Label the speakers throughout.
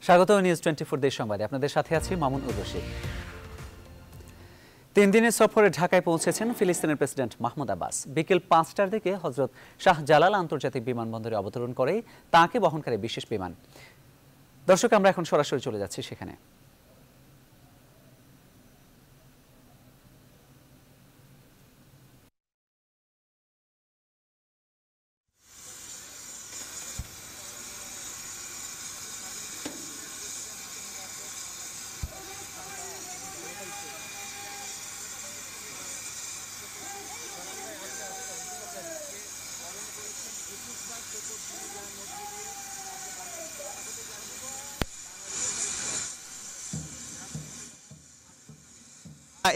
Speaker 1: স্বাগত নিউজ 24 দেশ সংবাদে আপনাদের সাথে আছি মামুন উদ্দোসী। 3 দিনের সফরে ঢাকায় পৌঁছেছেন ফিলিস্তিনের প্রেসিডেন্ট মাহমুদ আব্বাস। বিকেল 5টার দিকে হযরত শাহজালাল আন্তর্জাতিক বিমানবন্দরে অবতরণ করে তাকে বহনকারী বিশেষ বিমান। দর্শক, আমরা এখন সরাসরি চলে যাচ্ছি সেখানে।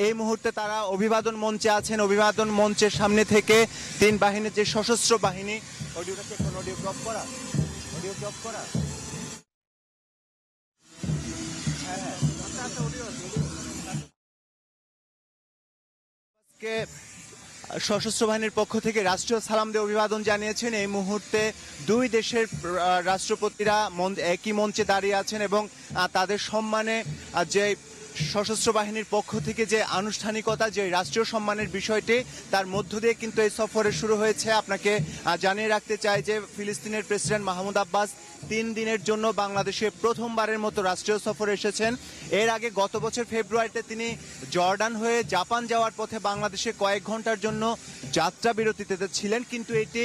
Speaker 2: এই মুহূর্তে তারা অভিবাদন মঞ্চে আছেন। অভিবাদন মঞ্চের সামনে থেকে তিন বাহিনীর যে সশস্ত্র বাহিনী সশস্ত্র বাহিনীর পক্ষ থেকে রাষ্ট্রীয় সালাম দিয়ে অভিবাদন জানিয়েছেন। এই মুহূর্তে দুই দেশের রাষ্ট্রপতিরা একই মঞ্চে দাঁড়িয়ে আছেন এবং তাদের সম্মানে যে সশস্ত্র বাহিনীর পক্ষ থেকে যে আনুষ্ঠানিকতা, যে রাষ্ট্রীয় সম্মানের বিষয়টি, তার মধ্য দিয়ে কিন্তু এই সফরে শুরু হয়েছে। আপনাকে জানিয়ে রাখতে চাই যে ফিলিস্তিনের প্রেসিডেন্ট মাহমুদ আব্বাস 3 দিনের জন্য বাংলাদেশে প্রথমবারের মতো রাষ্ট্রীয় সফরে এসেছেন। এর আগে গত বছর ফেব্রুয়ারিতে তিনি জর্ডান হয়ে জাপান যাওয়ার পথে বাংলাদেশে কয়েক ঘন্টার জন্য যাত্রা বিরতিতে ছিলেন, কিন্তু এটি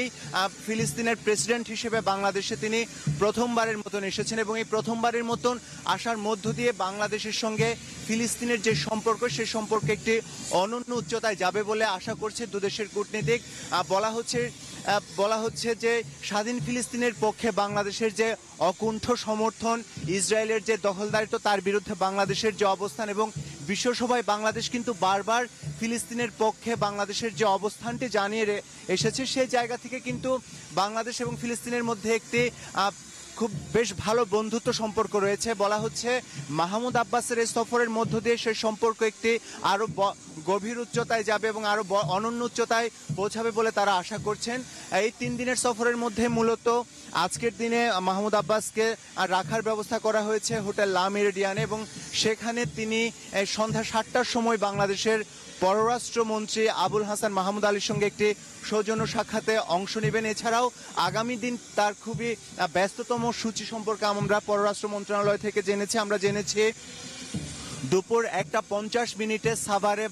Speaker 2: ফিলিস্তিনের প্রেসিডেন্ট হিসেবে বাংলাদেশে তিনি প্রথমবারের মতন এসেছেন এবং এই প্রথমবারের মতন আসার মধ্য দিয়ে বাংলাদেশের সঙ্গে ফিলিস্তিনের যে সম্পর্ক, সেই সম্পর্কে একটি অনন্য উচ্চতায় যাবে বলে আশা করছে দুদেশের কূটনীতিক। বলা হচ্ছে যে স্বাধীন ফিলিস্তিনের পক্ষে বাংলাদেশের যে অকুণ্ঠ সমর্থন, ইসরায়েলের যে দখলদারিত্ব তার বিরুদ্ধে বাংলাদেশের যে অবস্থান, এবং বিশ্বসভায় বাংলাদেশ কিন্তু বারবার ফিলিস্তিনের পক্ষে বাংলাদেশের যে অবস্থানটি জানিয়ে এসেছে, সেই জায়গা থেকে কিন্তু বাংলাদেশ এবং ফিলিস্তিনের মধ্যে একটি খুব বেশ ভালো বন্ধুত্ব সম্পর্ক রয়েছে। বলা হচ্ছে মাহমুদ আব্বাসের এই সফরের মধ্য দিয়ে সেই সম্পর্ক একটি আরো গভীর উচ্চতায় যাবে এবং আরো অনন্য উচ্চতায় পৌঁছাবে বলে তারা আশা করছেন। এই 3 দিনের সফরের মধ্যে মূলত আজকের দিনে মাহমুদ আব্বাসকে রাখার ব্যবস্থা করা হয়েছে হোটেল লা মেরিডিয়ানে এবং সেখানে তিনি সন্ধ্যা 7টার সময় বাংলাদেশের পররাষ্ট্রমন্ত্রী আবুল হাসান মাহমুদ আলীর সঙ্গে একটি সৌজন্য সাক্ষাতে অংশ নেবেন। এছাড়াও আগামী দিন তার খুবই ব্যস্ততম সূচি সম্পর্কে আমরা পররাষ্ট্র মন্ত্রণালয় থেকে আমরা জেনেছি দুপুর 1:50 সাভারে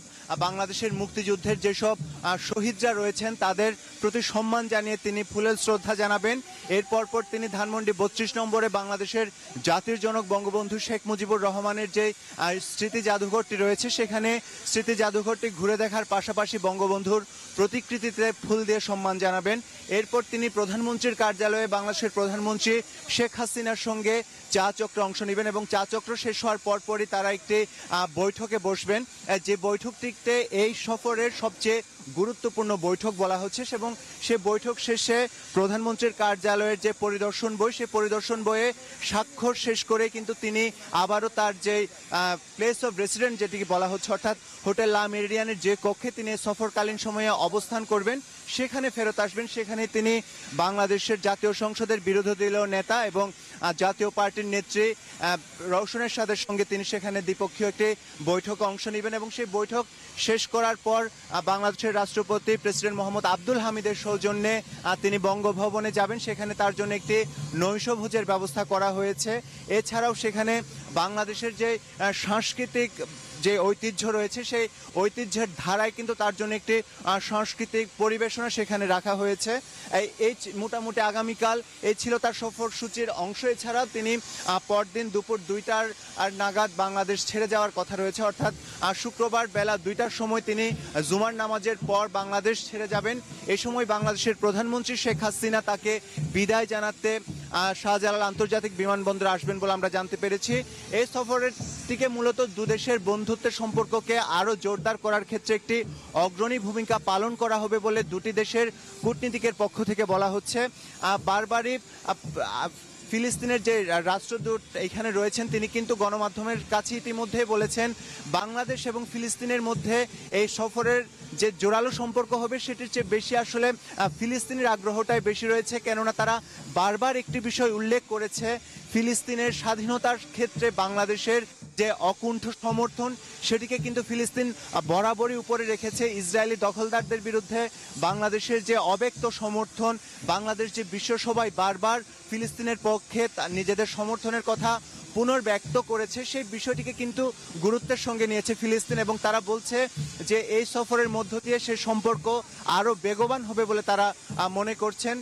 Speaker 2: বাংলাদেশের মুক্তিযুদ্ধের যেসব শহীদরা রয়েছেন তাদের প্রতি সম্মান জানিয়ে তিনি ফুলেল শ্রদ্ধা জানাবেন। এরপর তিনি ধানমন্ডি 32 নম্বরে বাংলাদেশের জাতির জনক বঙ্গবন্ধু শেখ মুজিবুর রহমানের যে স্মৃতি জাদুঘরটি রয়েছে, সেখানে স্মৃতি জাদুঘরটি ঘুরে দেখার পাশাপাশি বঙ্গবন্ধুর প্রতিকৃতিতে ফুল দিয়ে সম্মান জানাবেন। এরপর তিনি প্রধানমন্ত্রীর কার্যালয়ে বাংলাদেশের প্রধানমন্ত্রী শেখ হাসিনার সঙ্গে চা চক্রে অংশ নেবেন এবং চা চক্র শেষ হওয়ার পরপরই তারা একটি বৈঠকে বসবেন, যে বৈঠকটিতে এই সফরের সবচেয়ে গুরুত্বপূর্ণ বৈঠক বলা হচ্ছে এবং সে বৈঠক শেষে প্রধানমন্ত্রীর কার্যালয়ের যে পরিদর্শন বই, সেই পরিদর্শন বইয়ে স্বাক্ষর শেষ করে কিন্তু তিনি আবারও তার যে প্লেস অফ রেসিডেন্ট যেটিকে বলা হচ্ছে, অর্থাৎ হোটেল লা মেরিডিয়ানের যে কক্ষে তিনি সফরকালীন সময়ে অবস্থান করবেন, সেখানে ফেরত আসবেন। সেখানে তিনি বাংলাদেশের জাতীয় সংসদের বিরোধী দলীয় নেতা এবং জাতীয় পার্টির নেত্রী রওশন এরশাদের সঙ্গে তিনি সেখানে দ্বিপক্ষীয় একটি বৈঠকে অংশ নেবেন এবং সেই বৈঠক শেষ করার পর বাংলাদেশের রাষ্ট্রপতি প্রেসিডেন্ট মোহাম্মদ আব্দুল হামিদের সৌজন্যে তিনি বঙ্গভবনে যাবেন। সেখানে তার জন্য একটি নৈশভোজের ব্যবস্থা করা হয়েছে। এছাড়াও সেখানে বাংলাদেশের যে সাংস্কৃতিক যে ঐতিহ্য রয়েছে, সেই ঐতিহ্যের ধারায় কিন্তু তার জন্য একটি সাংস্কৃতিক পরিবেশনা সেখানে রাখা হয়েছে। এই মোটামুটি আগামীকাল এই ছিল তার সফরসূচির অংশ। এছাড়া তিনি পরদিন দুপুর 2টার নাগাদ বাংলাদেশ ছেড়ে যাওয়ার কথা রয়েছে, অর্থাৎ শুক্রবার বেলা 2টার সময় তিনি জুমার নামাজের পর বাংলাদেশ ছেড়ে যাবেন। এই সময় বাংলাদেশের প্রধানমন্ত্রী শেখ হাসিনা তাকে বিদায় জানাতে শাহজালাল আন্তর্জাতিক বিমানবন্দরে আসবেন বলে আমরা জানতে পেরেছি। এই সফরের থেকে মূলত দুদেশের বন্ধুত্বের সম্পর্ককে আরো জোরদার করার ক্ষেত্রে একটি অগ্রণী ভূমিকা পালন করা হবে বলে দুটি দেশের কূটনীতিকের পক্ষ থেকে বলা হচ্ছে। বারবারই ফিলিস্তিনের যে রাষ্ট্রদূত এখানে রয়েছেন তিনি কিন্তু গণমাধ্যমের কাছে ইতিমধ্যে বলেছেন বাংলাদেশ এবং ফিলিস্তিনের মধ্যে এই সফরের যে জোরালো সম্পর্ক হবে সেটির চেয়ে বেশি আসলে ফিলিস্তিনের আগ্রহটাই বেশি রয়েছে, কেননা তারা বারবার একটি বিষয় উল্লেখ করেছে, ফিলিস্তিনের স্বাধীনতার ক্ষেত্রে বাংলাদেশের যে অকুণ্ঠ সমর্থন সেটিকে কিন্তু ফিলিস্তিন বরাবরই উপরে রেখেছে। ইসরায়েলি দখলদারদের বিরুদ্ধে বাংলাদেশের যে অব্যক্ত সমর্থন, বাংলাদেশ যে বিশ্বসভায় বারবার ফিলিস্তিনের পক্ষে নিজেদের সমর্থনের কথা পুনর্ব্যক্ত করেছে, সেই বিষয়টিকে কিন্তু গুরুত্বের সঙ্গে নিয়েছে ফিলিস্তিন এবং তারা বলছে যে এই সফরের মধ্য দিয়ে সে সম্পর্ক আরও বেগবান হবে বলে তারা মনে করছেন।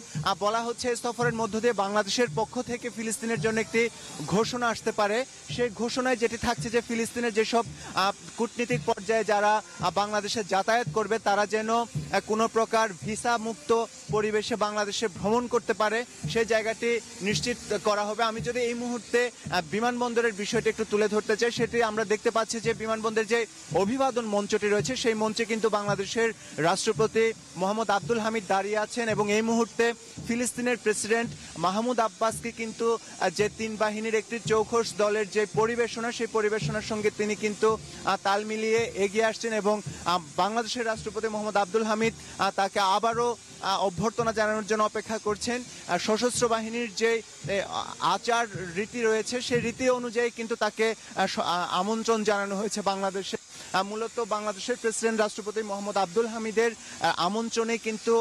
Speaker 2: বলা হচ্ছে এই সফরের মধ্য দিয়ে বাংলাদেশের পক্ষ থেকে ফিলিস্তিনের জন্য একটি ঘোষণা আসতে পারে। সেই ঘোষণায় যেটি থাকছে যে ফিলিস্তিনের যেসব কূটনীতিক পর্যায়ে যারা বাংলাদেশে যাতায়াত করবে তারা যেন কোনো প্রকার ভিসা মুক্ত পরিবেশে বাংলাদেশে ভ্রমণ করতে পারে, সেই জায়গাটি নিশ্চিত করা হবে। আমি যদি এই মুহূর্তে বিমানবন্দরের বিষয়টি একটু তুলে ধরতে চাই, সেটি আমরা দেখতে পাচ্ছি যে বিমানবন্দরের যে অভিবাদন মঞ্চটি রয়েছে সেই মঞ্চে কিন্তু বাংলাদেশের রাষ্ট্রপতি মোহাম্মদ আব্দুল হামিদ দাঁড়িয়ে আছেন এবং এই মুহূর্তে ফিলিস্তিনের প্রেসিডেন্ট মাহমুদ আব্বাসকে কিন্তু যে তিন বাহিনীর একটি চৌখস দলের যে পরিবেশনা, সেই পরিবেশনার সঙ্গে তিনি কিন্তু তাল মিলিয়ে এগিয়ে আসছেন এবং বাংলাদেশের রাষ্ট্রপতি মোহাম্মদ আব্দুল হামিদ তাকে আবারও অভ্যর্থনা জানানোর জন্য অপেক্ষা করছেন। সশস্ত্র বাহিনীর যে আচার রীতি রয়েছে সেই রীতি অনুযায়ী কিন্তু তাকে আমন্ত্রণ জানানো হয়েছে বাংলাদেশে। মূলত বাংলাদেশের প্রেসিডেন্ট রাষ্ট্রপতি মোহাম্মদ আব্দুল হামিদের আমন্ত্রণে কিন্তু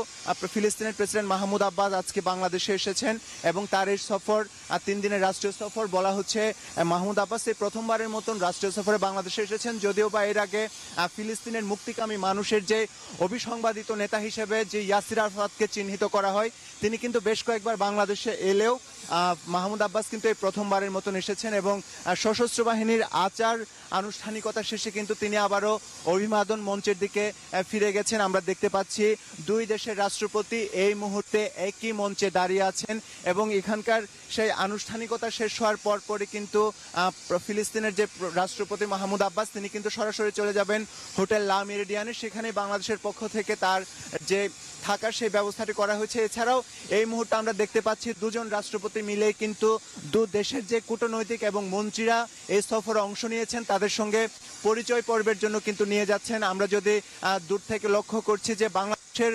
Speaker 2: ফিলিস্তিনের প্রেসিডেন্ট মাহমুদ আব্বাস আজকে বাংলাদেশে এসেছেন এবং তার এই সফর 3 দিনের রাষ্ট্রীয় সফর। বলা হচ্ছে মাহমুদ আব্বাস এই প্রথমবারের মতন রাষ্ট্রীয় সফরে বাংলাদেশে এসেছেন, যদিও বা এর আগে ফিলিস্তিনের মুক্তিকামী মানুষের যে অবিসংবাদিত নেতা হিসেবে যে ইয়াসির আরাফাতকে চিহ্নিত করা হয়, তিনি কিন্তু বেশ কয়েকবার বাংলাদেশে এলেও মাহমুদ আব্বাস কিন্তু এই প্রথমবারের মতন এসেছেন এবং সশস্ত্র বাহিনীর আচার আনুষ্ঠানিকতা শেষে কিন্তু তিনি আবারও অভিবাদন মঞ্চের দিকে ফিরে গেছেন। আমরা দেখতে পাচ্ছি দুই দেশের রাষ্ট্রপতি এই মুহূর্তে একই মঞ্চে দাঁড়িয়ে আছেন এবং এখানকার সেই আনুষ্ঠানিকতা শেষ হওয়ার পরপরই কিন্তু ফিলিস্তিনের যে রাষ্ট্রপতি মাহমুদ আব্বাস তিনি কিন্তু সরাসরি চলে যাবেন হোটেল লা মেরিডিয়ানে, সেখানে বাংলাদেশের পক্ষ থেকে তার যে থাকার সেই ব্যবস্থাটি করা হয়েছে। এছাড়াও এই মুহূর্তে আমরা দেখতে পাচ্ছি দুজন রাষ্ট্রপতি মিলে কিন্তু দু দেশের যে কূটনৈতিক এবং মন্ত্রীরা এই সফরে অংশ নিয়েছেন তাদের সঙ্গে পরিচয় পর্বের জন্য কিন্তু নিয়ে যাচ্ছেন। আমরা যদি দূর থেকে লক্ষ্য করছি যে বাংলাদেশের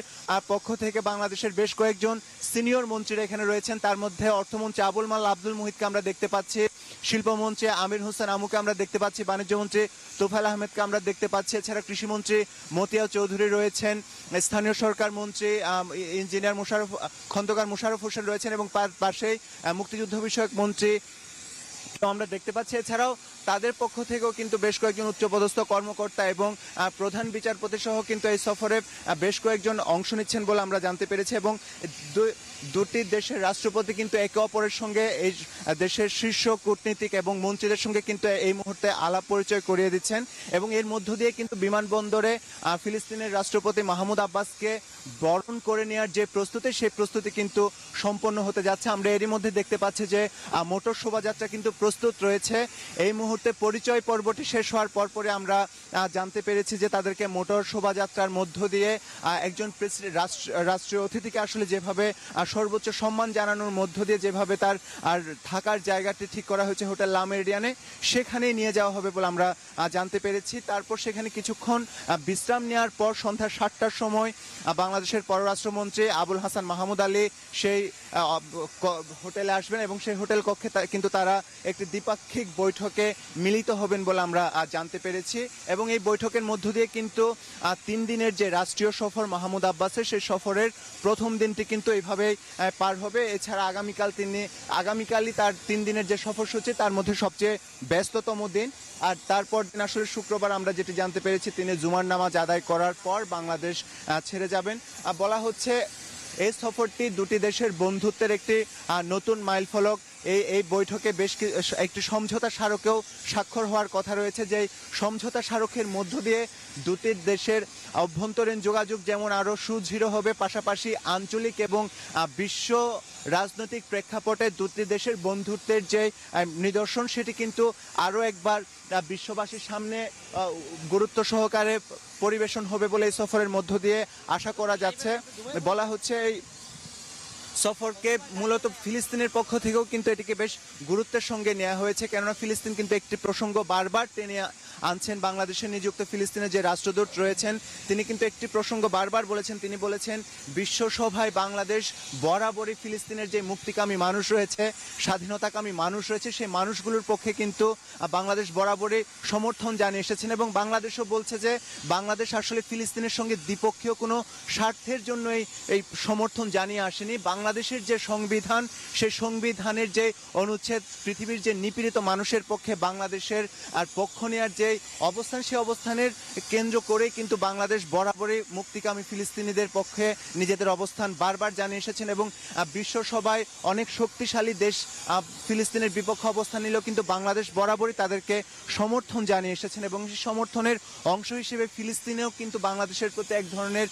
Speaker 2: পক্ষ থেকে বাংলাদেশের বেশ কয়েকজন সিনিয়র মন্ত্রীরা এখানে রয়েছেন, তার মধ্যে অর্থমন্ত্রী আবুল মাল আব্দুল মুহিতকে আমরা দেখতে পাচ্ছি, শিল্পমন্ত্রী আমির হোসেন আমুকে আমরা দেখতে পাচ্ছি, বাণিজ্যমন্ত্রী তোফায়েল আহমেদকে আমরা দেখতে পাচ্ছি, এছাড়া কৃষিমন্ত্রী মতিয়া চৌধুরী রয়েছেন, স্থানীয় সরকার মন্ত্রী ইঞ্জিনিয়ার খন্দকার মোশাররফ হোসেন রয়েছেন এবং পাশেই মুক্তিযুদ্ধ বিষয়ক মন্ত্রী আমরা দেখতে পাচ্ছি। এছাড়াও তাদের পক্ষ থেকেও কিন্তু বেশ কয়েকজন উচ্চপদস্থ কর্মকর্তা এবং প্রধান বিচারপতি সহ কিন্তু এই সফরে বেশ কয়েকজন অংশ নিচ্ছেন বলে আমরা জানতে পেরেছি এবং দুটি দেশের রাষ্ট্রপতি কিন্তু একে অপরের সঙ্গে এই দেশের শীর্ষ কূটনীতিক এবং মন্ত্রীদের সঙ্গে কিন্তু এই মুহূর্তে আলাপ পরিচয় করিয়ে দিচ্ছেন এবং এর মধ্য দিয়ে কিন্তু বিমানবন্দরে ফিলিস্তিনের রাষ্ট্রপতি মাহমুদ আব্বাসকে বরণ করে নেওয়ার যে প্রস্তুতি সেই প্রস্তুতি কিন্তু সম্পন্ন হতে যাচ্ছে। আমরা এরই মধ্যে দেখতে পাচ্ছি যে মোটর শোভাযাত্রা কিন্তু প্রস্তুত রয়েছে। এই মুহূর্তে পরিচয় পর্বটি শেষ হওয়ার পরপরে আমরা জানতে পেরেছি যে তাদেরকে মোটর শোভাযাত্রার মধ্য দিয়ে একজন রাষ্ট্রীয় অতিথিকে আসলে যেভাবে সর্বোচ্চ সম্মান জানানোর মধ্য দিয়ে যেভাবে তার আর থাকার জায়গাটি ঠিক করা হয়েছে হোটেল লা মেরিডিয়ানে, সেখানেই নিয়ে যাওয়া হবে বলে আমরা জানতে পেরেছি। তারপর সেখানে কিছুক্ষণ বিশ্রাম নেওয়ার পর সন্ধ্যা 7টার সময় বাংলাদেশের পররাষ্ট্রমন্ত্রী আবুল হাসান মাহমুদ আলী সেই হোটেলে আসবেন এবং সেই হোটেল কক্ষে কিন্তু তারা একটি দ্বিপাক্ষিক বৈঠকে মিলিত হবেন বলে আমরা জানতে পেরেছি এবং এই বৈঠকের মধ্য দিয়ে কিন্তু 3 দিনের যে রাষ্ট্রীয় সফর মাহমুদ আব্বাসের সেই সফরের প্রথম দিনটি কিন্তু এইভাবেই পার হবে। এছাড়া আগামীকালই তার 3 দিনের যে সফরসূচি তার মধ্যে সবচেয়ে ব্যস্ততম দিন, আর তারপর দিন আসলে শুক্রবার আমরা যেটি জানতে পেরেছি তিনি জুমার নামাজ আদায় করার পর বাংলাদেশ ছেড়ে যাবেন। বলা হচ্ছে এই সফরটি দুটি দেশের বন্ধুত্বের একটি নতুন মাইলফলক। এই বৈঠকে বেশ একটি সমঝোতা স্মারকেও স্বাক্ষর হওয়ার কথা রয়েছে, যে সমঝোতা স্মারকের মধ্য দিয়ে দুটি দেশের অভ্যন্তরীণ যোগাযোগ যেমন আরও সুদৃঢ় হবে, পাশাপাশি আঞ্চলিক এবং বিশ্ব রাজনৈতিক প্রেক্ষাপটে দুটি দেশের বন্ধুত্বের যে নিদর্শন সেটি কিন্তু আরও একবার বিশ্ববাসীর সামনে গুরুত্ব সহকারে পরিবেশন হবে বলে এই সফরের মধ্য দিয়ে আশা করা যাচ্ছে। বলা হচ্ছে এই সফরকে মূলত ফিলিস্তিনের পক্ষ থেকেও কিন্তু এটিকে বেশ গুরুত্বের সঙ্গে নেওয়া হয়েছে, কেননা ফিলিস্তিন কিন্তু একটি প্রসঙ্গ বারবার টেনে আনছেন। বাংলাদেশে নিযুক্ত ফিলিস্তিনের যে রাষ্ট্রদূত রয়েছেন তিনি কিন্তু একটি প্রসঙ্গ বারবার বলেছেন। তিনি বলেছেন বিশ্বসভায় বাংলাদেশ বরাবরই ফিলিস্তিনের যে মুক্তিকামী মানুষ রয়েছে, স্বাধীনতাকামী মানুষ রয়েছে, সেই মানুষগুলোর পক্ষে কিন্তু বাংলাদেশ বরাবরই সমর্থন জানিয়ে এসেছেন। এবং বাংলাদেশও বলছে যে বাংলাদেশ আসলে ফিলিস্তিনের সঙ্গে দ্বিপক্ষীয় কোনো স্বার্থের জন্য এই সমর্থন জানিয়ে আসেনি। বাংলাদেশের যে সংবিধান, সেই সংবিধানের যে অনুচ্ছেদ পৃথিবীর যে নিপীড়িত মানুষের পক্ষে বাংলাদেশের আর পক্ষ নেওয়ার যে অবস্থান, সেই অবস্থানের কেন্দ্র করে কিন্তু বাংলাদেশ বরাবরই মুক্তিকামী ফিলিস্তিনিদের পক্ষে নিজেদের অবস্থান বারবার জানিয়ে এসেছেন। এবং বিশ্বসভায় অনেক শক্তিশালী দেশ ফিলিস্তিনের বিপক্ষে অবস্থান নিলেও কিন্তু বাংলাদেশ বরাবরই তাদেরকে সমর্থন জানিয়ে এসেছেন। এবং সেই সমর্থনের অংশ হিসেবে ফিলিস্তিনেও কিন্তু বাংলাদেশের প্রতি এক ধরনের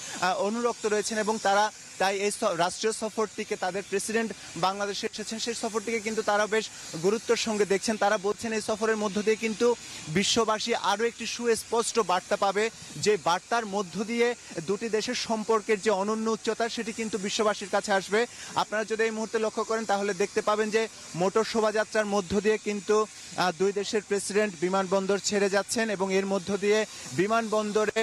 Speaker 2: অনুরক্ত রয়েছেন। এবং তারা তাই এই রাষ্ট্রীয় সফরটিকে, তাদের প্রেসিডেন্ট বাংলাদেশে এসেছেন, সেই সফরটিকে কিন্তু তারা বেশ গুরুত্বের সঙ্গে দেখছেন। তারা বলছেন এই সফরের মধ্য দিয়ে কিন্তু বিশ্ববাসী আরও একটি সুস্পষ্ট বার্তা পাবে, যে বার্তার মধ্য দিয়ে দুটি দেশের সম্পর্কের যে অনন্য উচ্চতা সেটি কিন্তু বিশ্ববাসীর কাছে আসবে। আপনারা যদি এই মুহূর্তে লক্ষ্য করেন তাহলে দেখতে পাবেন যে মোটর শোভাযাত্রার মধ্য দিয়ে কিন্তু দুই দেশের প্রেসিডেন্ট বিমানবন্দর ছেড়ে যাচ্ছেন। এবং এর মধ্য দিয়ে বিমানবন্দরে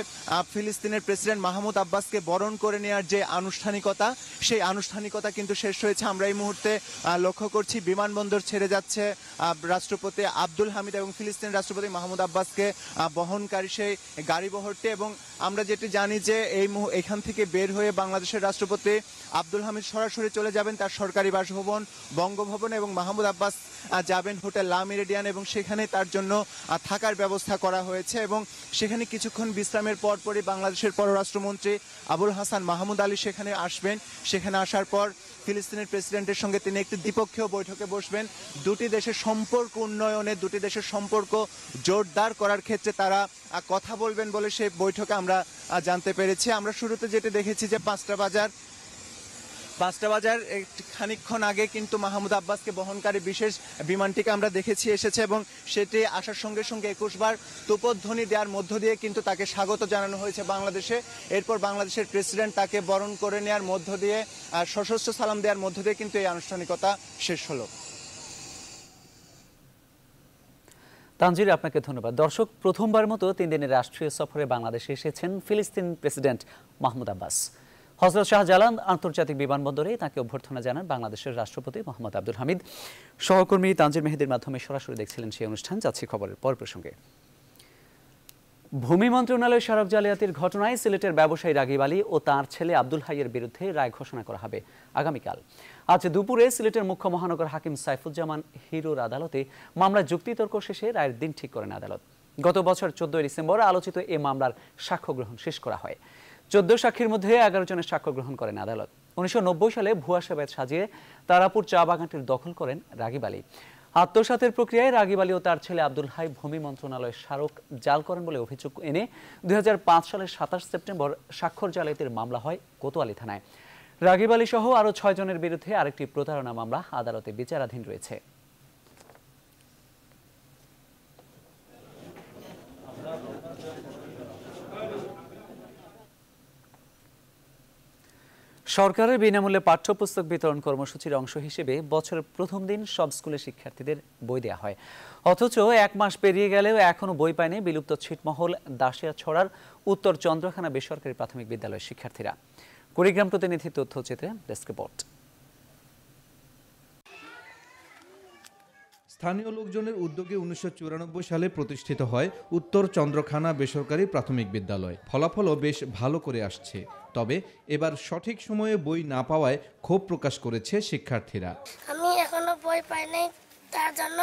Speaker 2: ফিলিস্তিনের প্রেসিডেন্ট মাহমুদ আব্বাসকে বরণ করে নেওয়ার যে আনুষ্ঠানিকতা, সেই আনুষ্ঠানিকতা কিন্তু শেষ হয়েছে। আমরা এই মুহূর্তে লক্ষ্য করছি বিমানবন্দর ছেড়ে যাচ্ছে রাষ্ট্রপতি আব্দুল হামিদ এবং ফিলিস্তিন রাষ্ট্রপতি মাহমুদ আব্বাসকে বহনকারী সেই গাড়িবহরটি। এবং আমরা যেটি জানি যে এখান থেকে বের হয়ে বাংলাদেশের রাষ্ট্রপতি আব্দুল হামিদ সরাসরি চলে যাবেন তার সরকারি বাসভবন বঙ্গভবন, এবং মাহমুদ আব্বাস যাবেন হোটেল লা মেরিডিয়ান, এবং সেখানে তার জন্য থাকার ব্যবস্থা করা হয়েছে। এবং সেখানে কিছুক্ষণ বিশ্রামের পরপরই বাংলাদেশের পররাষ্ট্রমন্ত্রী আবুল হাসান মাহমুদ আলী সেখানে আসবেন। সেখানে আসার পর ফিলিস্তিনের প্রেসিডেন্টের সঙ্গে তিনি একটি দ্বিপক্ষীয় বৈঠকে বসবেন। দুটি দেশের সম্পর্ক উন্নয়নে, দুটি দেশের সম্পর্ক জোরদার করার ক্ষেত্রে তারা কথা বলবেন বলে সেই বৈঠকে আমরা জানতে পেরেছি। আমরা শুরুতে যেটি দেখেছি যে পাঁচটা বাজার খানিকক্ষণ আগে কিন্তু মাহমুদ আব্বাসকে বহনকারী বিশেষ বিমানটিকে আমরা দেখেছি এসেছে, এবং সেটি আসার সঙ্গে সঙ্গে 21 বার তোপধ্বনি দেওয়ার মধ্য দিয়ে কিন্তু তাকে স্বাগত জানানো হয়েছে বাংলাদেশে। এরপর বাংলাদেশের প্রেসিডেন্ট তাকে বরণ করে নেওয়ার মধ্য দিয়ে সশস্ত্র সালাম দেওয়ার মধ্য দিয়ে কিন্তু এই আনুষ্ঠানিকতা শেষ হলো।
Speaker 1: তানজির, আপনাকে ধন্যবাদ। দর্শক, প্রথমবার মতো 3 দিনের রাষ্ট্রীয় সফরে বাংলাদেশে এসেছেন ফিলিস্তিন প্রেসিডেন্ট মাহমুদ আব্বাস। হযরত শাহজালাল আন্তর্জাতিক বিমানবন্দরে তাকে অভ্যর্থনা জানান বাংলাদেশের রাষ্ট্রপতি মোহাম্মদ আব্দুল হামিদ। সহকর্মী তানজির মেহেদির মাধ্যমে সরাসরি দেখছিলেন সেই অনুষ্ঠান। যাচ্ছি খবরের পর প্রসঙ্গে। ভূমি মন্ত্রণালয়ের সড়ক জালিয়াতির ঘটনায় সিলেটের ব্যবসায়ী রাগিব আলী ও তাঁর ছেলে আব্দুল হাইয়ের বিরুদ্ধে রায় ঘোষণা করা হবে আগামীকাল। আজ দুপুরে সিলেটের মুখ্য মহানগর হাকিম সাইফুজ্জামান হিরোর আদালতে মামলার যুক্তিতর্ক শেষে রায়ের দিন ঠিক করেন আদালত। গত বছর 14 ডিসেম্বর আলোচিত এ মামলার সাক্ষ্য গ্রহণ শেষ করা হয়। 14 সাক্ষীর মধ্যে 11 জনের সাক্ষ্য গ্রহণ করেন আদালত। 1990 সালে ভুয়া সেবায়েত সাজিয়ে তারাপুর চা বাগানটির দখল করেন রাগিব আলী। আত্মসাতের প্রক্রিয়ায় রাগিব আলী ও তার ছেলে আব্দুল হাই ভূমি মন্ত্রণালয়ের স্মারক জাল করেন বলে অভিযোগ এনে 2005 সালের 27 সেপ্টেম্বর স্বাক্ষর জালিয়াতির মামলা হয় কোতোয়ালি থানায়। রাগিব আলী সহ আরও 6 জনের বিরুদ্ধে আরেকটি প্রতারণা মামলা আদালতে বিচারাধীন রয়েছে। সরকারের বিনামূল্যে পাঠ্যপুস্তক বিতরণ কর্মসূচির অংশ হিসেবে বছরের প্রথম দিন সব স্কুলের শিক্ষার্থীদের বই দেওয়া হয়। অথচ 1 মাস পেরিয়ে গেলেও এখনও বই পায়নি বিলুপ্ত ছিটমহল দাসিয়াছড়ার উত্তর চন্দ্রখানা বেসরকারি প্রাথমিক বিদ্যালয়ের শিক্ষার্থীরা। কুড়িগ্রাম প্রতিনিধি তথ্যচিত্রে ডেস্ক রিপোর্ট।
Speaker 3: স্থানীয় লোকজনের উদ্যোগে 1994 সালে প্রতিষ্ঠিত হয় উত্তর চন্দ্রখানা বেসরকারি প্রাথমিক বিদ্যালয়। ফলাফলও বেশ ভালো করে আসছে। তবে এবার সঠিক সময়ে বই না পাওয়ায় ক্ষোভ প্রকাশ করেছে শিক্ষার্থীরা।
Speaker 4: আমি এখনো বই পাই নাই, তার জন্য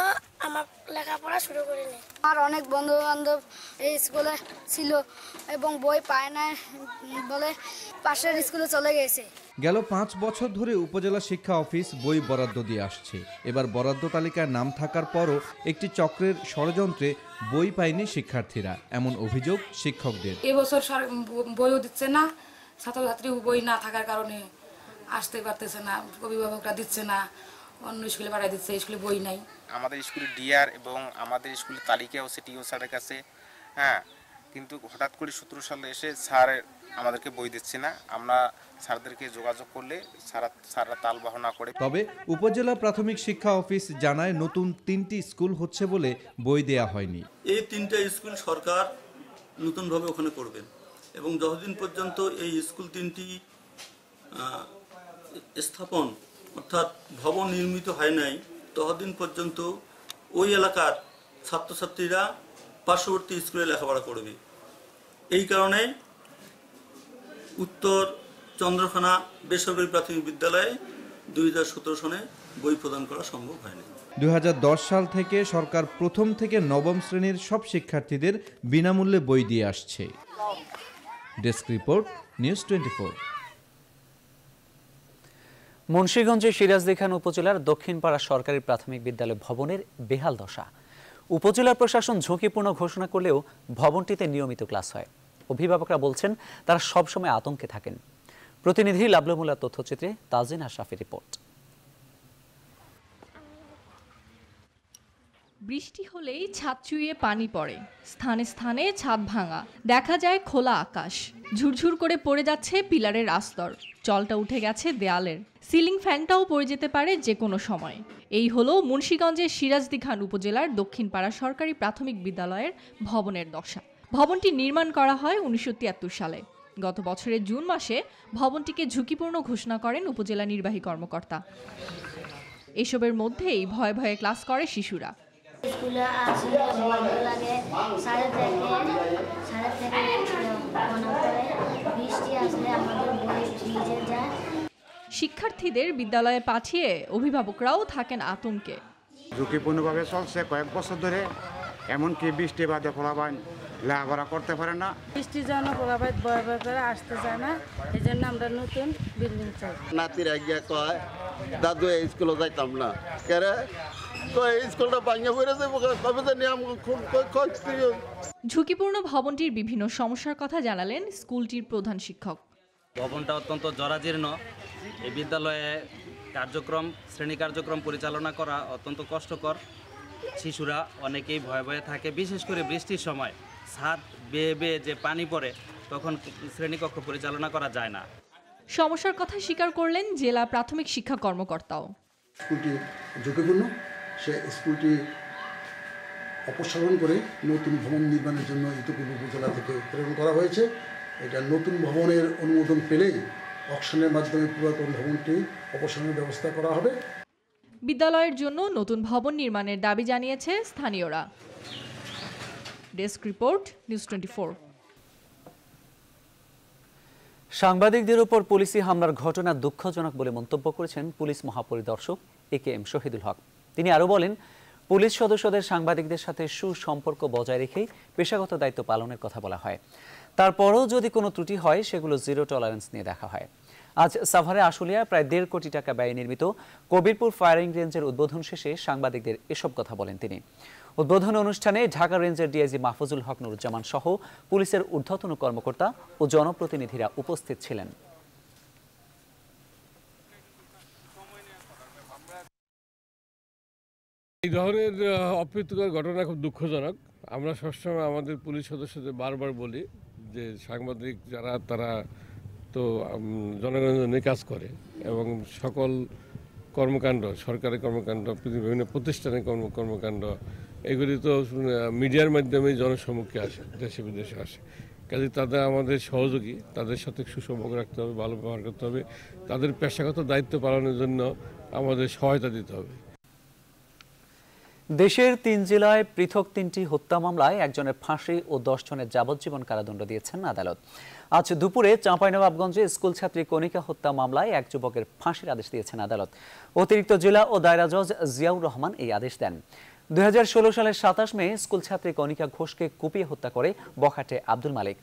Speaker 4: আমার লেখাপড়া শুরু করিনি।
Speaker 5: আমার অনেক বন্ধু বান্ধব এই স্কুলে ছিল এবং বই পায় না বলে পাশের স্কুলে চলে গেছে।
Speaker 3: গেল 5 বছর ধরে উপজেলা শিক্ষা অফিস বই বরাদ্দ দিয়ে আসছে। এবার বরাদ্দ তালিকায় নাম থাকার পরও একটি চক্রের ষড়যন্ত্রে বই পায়নি শিক্ষার্থীরা, এমন অভিযোগ শিক্ষকদের।
Speaker 6: এবছর বইও দিচ্ছে না, ছাত্রছাত্রী বই না থাকার কারণে আসতে পারতেছে না, অভিভাবকরা দিচ্ছে না, অন্য স্কুলে পাঠিয়ে দিচ্ছে, স্কুলে বই নাই।
Speaker 7: আমাদের স্কুলে ডিআর এবং আমাদের স্কুলের তালিকা হচ্ছে টিও স্যারের কাছে, হ্যাঁ, কিন্তু হঠাৎ করে 17 সালে এসে স্যার আমাদেরকে বই দিচ্ছে না। আমরা স্যারদেরকে যোগাযোগ করলে স্যাররা তাল বাহনা করে।
Speaker 3: তবে উপজেলা প্রাথমিক শিক্ষা অফিস জানায় নতুন 3টি স্কুল হচ্ছে বলে বই দেয়া হয়নি।
Speaker 8: এই 3টা স্কুল সরকার নতুনভাবে ওখানে করবেন এবং যতদিন পর্যন্ত এই স্কুল 3টি স্থাপন অর্থাৎ ভবন নির্মিত হয় নাই ততদিন পর্যন্ত ওই এলাকার ছাত্রছাত্রীরা পার্শ্ববর্তী স্কুলে লেখাপড়া করবে। এই কারণে উত্তর চন্দ্রখানা বেসরকারি প্রাথমিক বিদ্যালয়ে 2017 সনে বই প্রদান করা সম্ভব হয়নি।
Speaker 3: 2010 সাল থেকে সরকার প্রথম থেকে নবম শ্রেণীর সব শিক্ষার্থীদের বিনামূল্যে বই দিয়ে আসছে। Desk report, news 24।
Speaker 1: মুন্সিগঞ্জের সিরাজদিখান উপজেলার দক্ষিণপাড়া সরকারি প্রাথমিক বিদ্যালয় ভবনের বেহাল দশা। উপজেলা প্রশাসন ঝুঁকিপূর্ণ ঘোষণা করলেও ভবনটিতে নিয়মিত ক্লাস হয়। অভিভাবকরা বলছেন তারা সবসময় আতঙ্কে থাকেন। প্রতিনিধি লাবলুমুল্লার তথ্যচিত্রে তাজিন আশরাফের রিপোর্ট।
Speaker 9: বৃষ্টি হলেই ছাদ চুইয়ে পানি পড়ে, স্থানে স্থানে ছাদ ভাঙা, দেখা যায় খোলা আকাশ, ঝুরঝুর করে পড়ে যাচ্ছে পিলারের আস্তর, জলটা উঠে গেছে দেয়ালের, সিলিং ফ্যানটাও পড়ে যেতে পারে যে কোনো সময়। এই হলো মুন্সিগঞ্জের সিরাজদিখান উপজেলার দক্ষিণপাড়া সরকারি প্রাথমিক বিদ্যালয়ের ভবনের দশা। ভবনটি নির্মাণ করা হয় 1973 সালে। গত বছরের জুন মাসে ভবনটিকে ঝুঁকিপূর্ণ ঘোষণা করেন উপজেলা নির্বাহী কর্মকর্তা। এসবের মধ্যেই ভয়ে ভয়ে ক্লাস করে শিশুরা।
Speaker 4: স্কুলে আসলে ভয় লাগে, সাড়ে থেকে মনে করে বৃষ্টি আসলে আমাদের বই ভিজে যায়।
Speaker 9: শিক্ষার্থীদের বিদ্যালয়ে পাঠিয়ে অভিভাবকরাও থাকেন আতঙ্কে।
Speaker 10: ঝুঁকিপূর্ণভাবে চলছে কয়েক বছর ধরে, এমনকি বৃষ্টি বাদে ফলাবান লেখাপড়া করতে পারে না।
Speaker 11: বৃষ্টির জন্য ভয় করে আসতে চায় না, এই জন্য আমরা নতুন বিল্ডিং চাই।
Speaker 12: নাতির আগে কয় দাদু এই স্কুলে যাইতাম না, কেরে তো এই স্কুলটা ভাঙে পড়েছে, কবে জানি
Speaker 9: ঝুঁকিপূর্ণ ভবনটির বিভিন্ন সমস্যার কথা জানালেন স্কুলটির প্রধান শিক্ষক।
Speaker 13: ভবনটা অত্যন্ত জরাজীর্ণ। এই বিদ্যালয়ে শ্রেণী কার্যক্রম পরিচালনা করা অত্যন্ত কষ্টকর। শিশুরা অনেকেই ভয়ে ভয়ে থাকে, বিশেষ করে বৃষ্টির সময় ছাদ বেয়ে বেয়ে যে পানি পড়ে তখন শ্রেণীকক্ষ পরিচালনা করা যায় না।
Speaker 9: সমস্যার কথা স্বীকার করলেন জেলা প্রাথমিক শিক্ষা কর্মকর্তাও।
Speaker 14: স্কুলটি ঝুঁকিপূর্ণ, সে স্কুলটি অপসারণ করে নতুন ভবন নির্মাণের জন্য ইতোপূর্ব উপজেলা থেকে প্রেরণ করা হয়েছে। এটা নতুন ভবনের অনুমোদন পেলেই অকশনের মাধ্যমে পুরাতন ভবনটি অপসারণের ব্যবস্থা করা হবে।
Speaker 9: বিদ্যালয়ের জন্য নতুন ভবন নির্মাণের দাবি জানিয়েছে স্থানীয়রা। Desk report, news 24।
Speaker 1: সাংবাদিকদের উপর পুলিশি হামলার ঘটনা দুঃখজনক বলে মন্তব্য করেছেন পুলিশ মহাপরিদর্শক AKM শহীদুল হক। তিনি আরও বলেন, পুলিশ সদস্যদের সাংবাদিকদের সাথে সুসম্পর্ক বজায় রেখে পেশাগত দায়িত্ব পালনের কথা বলা হয়। তারপরও যদি কোনো ত্রুটি হয় সেগুলো জিরো টলারেন্স নিয়ে দেখা হয়। আজ সাভারে আশুলিয়ায় প্রায় 1.5 কোটি টাকা ব্যয়ে নির্মিত কবিরপুর ফায়ারিং রেঞ্জের উদ্বোধন শেষে সাংবাদিকদের এসব কথা বলেন তিনি। উদ্বোধন অনুষ্ঠানে ঢাকা রেঞ্জের ডিআইজি মাহফুজুল হক নুরুজ্জামান সহ পুলিশের ঊর্ধ্বতন কর্মকর্তা ও জনপ্রতিনিধিরা উপস্থিত ছিলেন।
Speaker 15: এই ধরনের অপ্রীতিকর ঘটনা খুব দুঃখজনক। আমরা সবসময় আমাদের পুলিশ সদস্যদের বারবার বলি যে সাংবাদিক যারা তারা তো জনগণের জন্য কাজ করে এবং সকল কর্মকাণ্ড, সরকারি কর্মকাণ্ড, বিভিন্ন প্রতিষ্ঠানের কর্মকাণ্ড এগুলি তো মিডিয়ার মাধ্যমেই জনসম্মুখে আসে, দেশে বিদেশে আসে। কাজে তাদের আমাদের সহযোগী, তাদের সাথে সুসম্পর্ক রাখতে হবে, ভালো ব্যবহার করতে হবে, তাদের পেশাগত দায়িত্ব পালনের জন্য আমাদের সহায়তা দিতে হবে।
Speaker 1: দেশের 3 জেলায় পৃথক 3টি হত্যা মামলায় একজনের ফাঁসি ও 10 জনের যাবজ্জীবন কারাদণ্ড দিয়েছেন আদালত। আজ দুপুরে চাঁপাইনবাবগঞ্জে স্কুল ছাত্রী কণিকা হত্যা মামলায় এক যুবকের ফাঁসির আদেশ দিয়েছেন আদালত। অতিরিক্ত জেলা ও দায়রা জজ জিয়াউর রহমান এই আদেশ দেন। 2016 সালের 27 মে স্কুল ছাত্রী কণিকা ঘোষকে কুপিয়ে হত্যা করে বখাটে আব্দুল মালিক।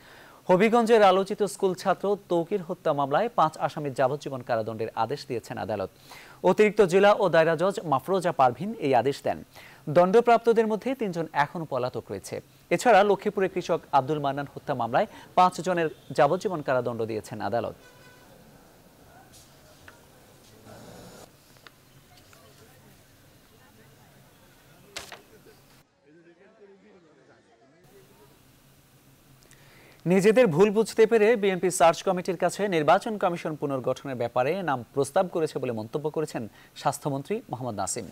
Speaker 1: হবিগঞ্জের আলোচিত স্কুল ছাত্র তৌকির হত্যা মামলায় 5 আসামির যাবজ্জীবন কারাদণ্ডের আদেশ দিয়েছেন আদালত। অতিরিক্ত জেলা ও দায়রা জজ মাফরোজা পারভিন এই আদেশ দেন। দণ্ডপ্রাপ্তদের মধ্যে 3 জন এখনও পলাতক রয়েছে। এছাড়া লক্ষ্মীপুরের কৃষক আব্দুল মান্নান হত্যা মামলায় 5 জনের যাবজ্জীবন কারাদণ্ড দিয়েছেন আদালত। নিজেদের ভুল বুঝতে পেরে বিএনপি সার্চ কমিটির কাছে নির্বাচন কমিশন পুনর্গঠনের ব্যাপারে নাম প্রস্তাব করেছে বলে মন্তব্য করেছেন স্বাস্থ্যমন্ত্রী মোহাম্মদ নাসিম।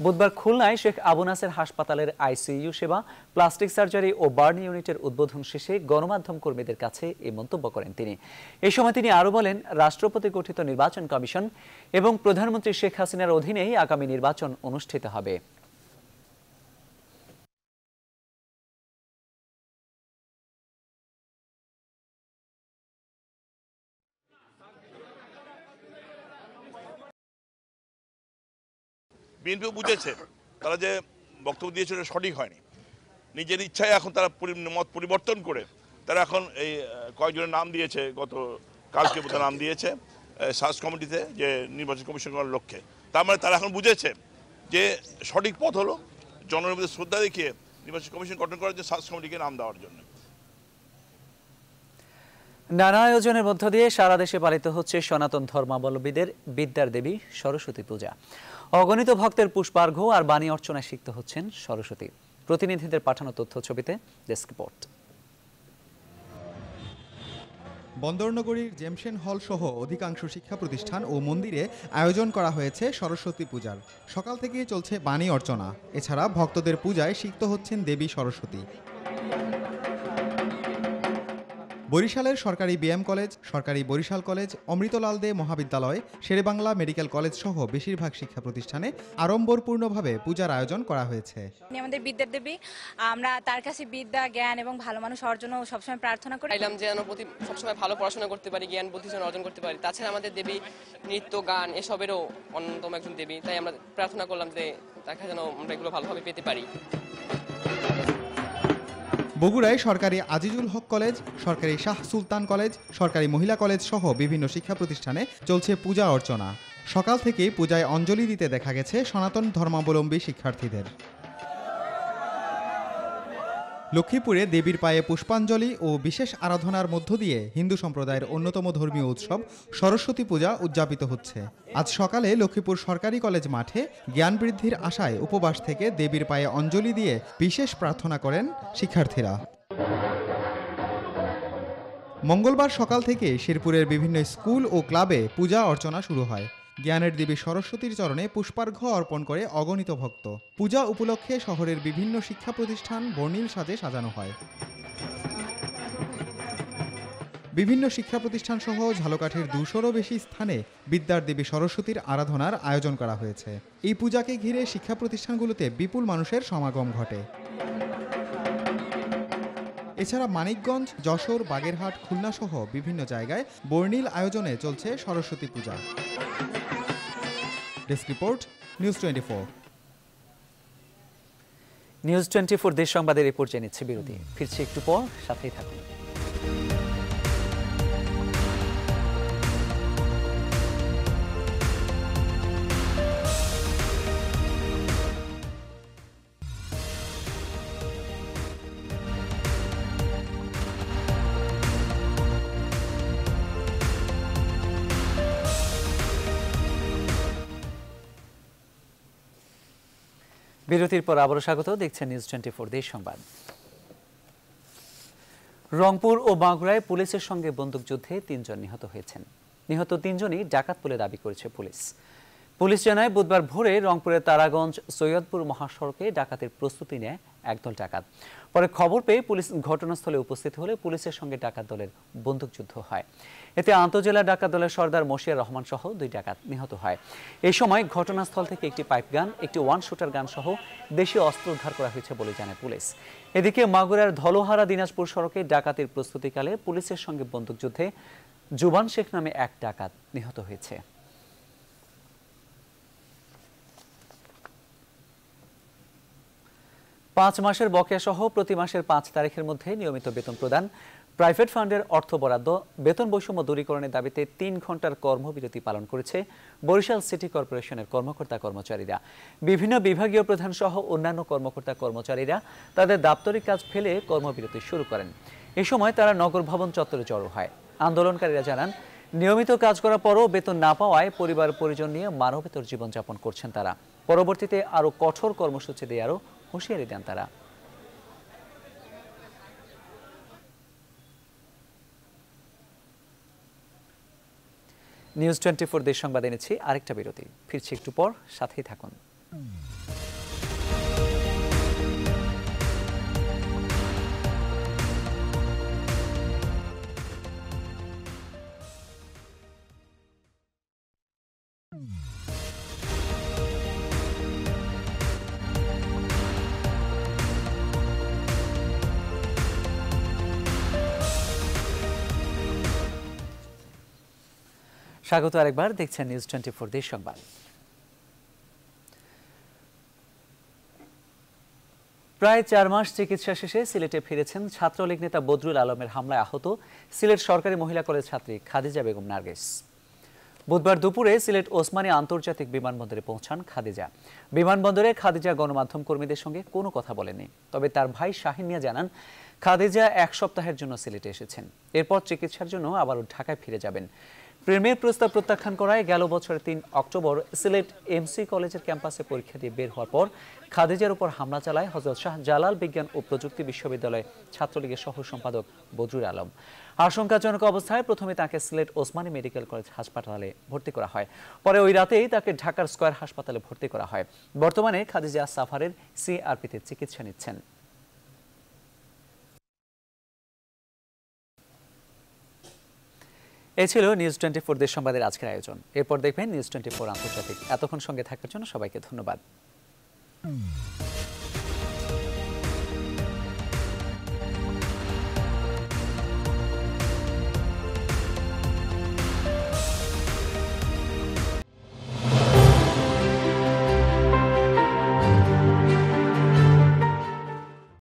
Speaker 1: বুধবার খুলনায় শেখ আবু নাসের হাসপাতালের আইসিইউ সেবা, প্লাস্টিক সার্জারি ও বার্ন ইউনিটের উদ্বোধন শেষে গণমাধ্যম কর্মীদের কাছে এই মন্তব্য করেন তিনি। এই সময় তিনি আরও বলেন, রাষ্ট্রপতি গঠিত নির্বাচন কমিশন এবং প্রধানমন্ত্রী শেখ হাসিনার অধীনেই আগামী নির্বাচন অনুষ্ঠিত হবে।
Speaker 16: বিএনপিও বুঝেছে তারা যে বক্তব্য দিয়েছিল সঠিক হয়নি। নিজের ইচ্ছায় এখন তারা মত পরিবর্তন করে তারা এখন এই কয়েকজনের নাম দিয়েছে, গত কালকে বোধহয় নাম দিয়েছে সার্চ কমিটিতে যে নির্বাচন কমিশন করার লক্ষ্যে। তার মানে তারা এখন বুঝেছে যে সঠিক পথ হলো জনগণের প্রতি শ্রদ্ধা দেখিয়ে নির্বাচন কমিশন গঠন করার জন্য সার্চ কমিটিকে নাম দেওয়ার জন্য।
Speaker 1: নানা আয়োজনের মধ্য দিয়ে সারা দেশে পালিত হচ্ছে সনাতন ধর্মাবলম্বীদের বিদ্যার দেবী সরস্বতী পূজা। অগণিত ভক্তের পুষ্পার্ঘ্য আর বাণী অর্চনায় সিক্ত হচ্ছেন সরস্বতী। প্রতিনিধিদের পাঠানো তথ্য ছবিতে ডেস্ক রিপোর্ট।
Speaker 17: বন্দরনগরীর জেমশেন হল সহ অধিকাংশ শিক্ষা প্রতিষ্ঠান ও মন্দিরে আয়োজন করা হয়েছে সরস্বতী পূজার। সকাল থেকেই চলছে বাণী অর্চনা। এছাড়া ভক্তদের পূজায় সিক্ত হচ্ছেন দেবী সরস্বতী। বরিশালের সরকারি বিএম কলেজ, সরকারি বরিশাল কলেজ, অমৃতলাল দে মহাবিদ্যালয়, শেরেবাংলা মেডিকেল কলেজ সহ বেশিরভাগ শিক্ষা প্রতিষ্ঠানে আড়ম্বরপূর্ণভাবে পূজার আয়োজন করা হয়েছে।
Speaker 18: আমাদের বিদ্যার দেবী, আমরা তার কাছে বিদ্যা, জ্ঞান এবং ভালো মানুষ হওয়ার জন্য সবসময় প্রার্থনা করি।
Speaker 19: চাইলাম যে প্রতি সবসময় ভালো পড়াশোনা করতে পারি, জ্ঞান বুদ্ধি অর্জন করতে পারি। তাছাড়া আমাদের দেবী নৃত্য, গান এসবেরও অন্যতম একজন দেবী, তাই আমরা প্রার্থনা করলাম যে তাকে যেন আমরা এগুলো ভালোভাবে পেতে পারি।
Speaker 17: বগুড়ায় সরকারি আজিজুল হক কলেজ, সরকারি শাহ সুলতান কলেজ, সরকারি মহিলা কলেজ সহ বিভিন্ন শিক্ষা প্রতিষ্ঠানে চলছে পূজা অর্চনা। সকাল থেকেই পূজায় অঞ্জলি দিতে দেখা গেছে সনাতন ধর্মাবলম্বী শিক্ষার্থীদের। লক্ষ্মীপুরে দেবীর পায়ে পুষ্পাঞ্জলি ও বিশেষ আরাধনার মধ্য দিয়ে হিন্দু সম্প্রদায়ের অন্যতম ধর্মীয় উৎসব সরস্বতী পূজা উদযাপিত হচ্ছে। আজ সকালে লক্ষ্মীপুর সরকারি কলেজ মাঠে জ্ঞান বৃদ্ধির আশায় উপবাস থেকে দেবীর পায়ে অঞ্জলি দিয়ে বিশেষ প্রার্থনা করেন শিক্ষার্থীরা। মঙ্গলবার সকাল থেকে শেরপুরের বিভিন্ন স্কুল ও ক্লাবে পূজা অর্চনা শুরু হয়। জ্ঞানের দেবী সরস্বতীর চরণে পুষ্পার্ঘ্য অর্পণ করে অগণিত ভক্ত। পূজা উপলক্ষে শহরের বিভিন্ন শিক্ষা প্রতিষ্ঠান বর্ণিল সাজে সাজানো হয়। বিভিন্ন শিক্ষা প্রতিষ্ঠান সহ ঝালকাঠির 200-রও বেশি স্থানে বিদ্যার দেবী সরস্বতীর আরাধনার আয়োজন করা হয়েছে। এই পূজাকে ঘিরে শিক্ষা প্রতিষ্ঠানগুলোতে বিপুল মানুষের সমাগম ঘটে। এছাড়া মানিকগঞ্জ, যশোর, বাগেরহাট, খুলনা সহ বিভিন্ন জায়গায় বর্ণিল আয়োজনে চলছে Saraswati Puja. Desk report, news 24।
Speaker 1: News 24 দেশ সংবাদের এই পর্যায়ে নিচ্ছে বিরতি। ফিরছি একটু পর, সাথেই থাকুন। বিরতির পর আবারও স্বাগত। দেখছেন নিউজ 24 দেশ সংবাদ। রংপুর ও মাগুরায় পুলিশের সঙ্গে বন্দুকযুদ্ধে 3 জন নিহত হয়েছেন। নিহত 3 জনই ডাকাত বলে দাবি করেছে পুলিশ। পুলিশ জানায়, বুধবার ভোরে রংপুরের তারাগঞ্জ সৈয়দপুর মহাসড়কে ডাকাতের প্রস্তুতি নেয় একদল ডাকাত। পরে খবর পেয়ে পুলিশ ঘটনাস্থলে উপস্থিত হলে পুলিশের সঙ্গে ডাকাত দলের বন্দুকযুদ্ধ হয়। এতে আন্তজেলা ডাকাত দলের সর্দার মশিয়ার রহমান সহ 2 ডাকাত নিহত হয়। এই সময় ঘটনাস্থল থেকে একটি পাইপ গান, একটি 1 শুটার গান সহ দেশীয় অস্ত্র উদ্ধার করা হয়েছে বলে জানায় পুলিশ। এদিকে মাগুরার ধলোহারা দিনাজপুর সড়কে ডাকাতির প্রস্তুতিকালে পুলিশের সঙ্গে বন্দুকযুদ্ধে জুবান শেখ নামে 1 ডাকাত নিহত হয়েছে। পাঁচ মাসের বকেয়া সহ প্রতি মাসের 5 তারিখের মধ্যে নিয়মিত বেতন প্রদান, প্রাইভেট ফান্ডের অর্থ বরাদ্দ, বেতন বৈষম্য দূরীকরণের দাবিতে 3 ঘন্টার কর্মবিরতি পালন করেছে বরিশাল সিটি কর্পোরেশনের কর্মকর্তা কর্মচারীরা। বিভিন্ন বিভাগীয় প্রধান সহ অন্যান্য কর্মকর্তা কর্মচারীরা তাদের দাপ্তরিক কাজ ফেলে কর্মবিরতি শুরু করেন। এ সময় তারা নগর ভবন চত্বরে জড়ো হয়। আন্দোলনকারীরা জানান, নিয়মিত কাজ করার পরও বেতন না পাওয়ায় পরিবার পরিজন নিয়ে মানবেতর জীবনযাপন করছেন তারা। পরবর্তীতে আরও কঠোর কর্মসূচি দেওয়ারও হুঁশিয়ারি দেন তারা। নিউজ 24 দেশ সংবাদে এনেছি আরেকটা বিরতি, ফিরছি একটু পর, সাথেই থাকুন। স্বাগত আরেকবার, দেখছেন নিউজ 24 দেশ সংবাদ। প্রায় 4 মাস চিকিৎসা শেষে সিলেটে ফিরেছেন ছাত্রলীগ নেতা বদরুল আলমের হামলায় আহত সিলেট সরকারি মহিলা কলেজ ছাত্রী খাদিজা বেগম নার্গিস। বুধবার দুপুরে সিলেট ওসমানী আন্তর্জাতিক বিমানবন্দরে পৌঁছান খাদিজা। বিমানবন্দরে খাদিজা গণমাধ্যম কর্মীদের সঙ্গে কোনো কথা বলেননি, তবে তার ভাই শাহিন মিয়া জানান খাদিজা 1 সপ্তাহের জন্য সিলেটে এসেছেন, এরপর চিকিৎসার জন্য আবারও ঢাকায় ফিরে যাবেন। প্রেমের প্রস্তাব প্রত্যাখ্যান করায় গেল বছরের 3 অক্টোবর সিলেট এমসি কলেজের ক্যাম্পাসে পরীক্ষা দিয়ে বের হওয়ার পর খাদিজার উপর হামলা চালায় হযরত শাহ জালাল বিজ্ঞান ও প্রযুক্তি বিশ্ববিদ্যালয় ছাত্রলীগের সহ সম্পাদক বদরুল আলম। আশঙ্কাজনক অবস্থায় প্রথমে তাকে সিলেট ওসমানী মেডিকেল কলেজ হাসপাতালে ভর্তি করা হয়, পরে ওই রাতেই তাকে ঢাকার স্কয়ার হাসপাতালে ভর্তি করা হয়। বর্তমানে খাদিজা সাফারের সিআরপিতে চিকিৎসা নিচ্ছেন। এই ছিল নিউজ 24 দেশ সংবাদের আজকের আয়োজন। এরপর দেখবেন নিউজ 24 আন্তর্জাতিক। এতক্ষণ সঙ্গে থাকার জন্য সবাইকে ধন্যবাদ।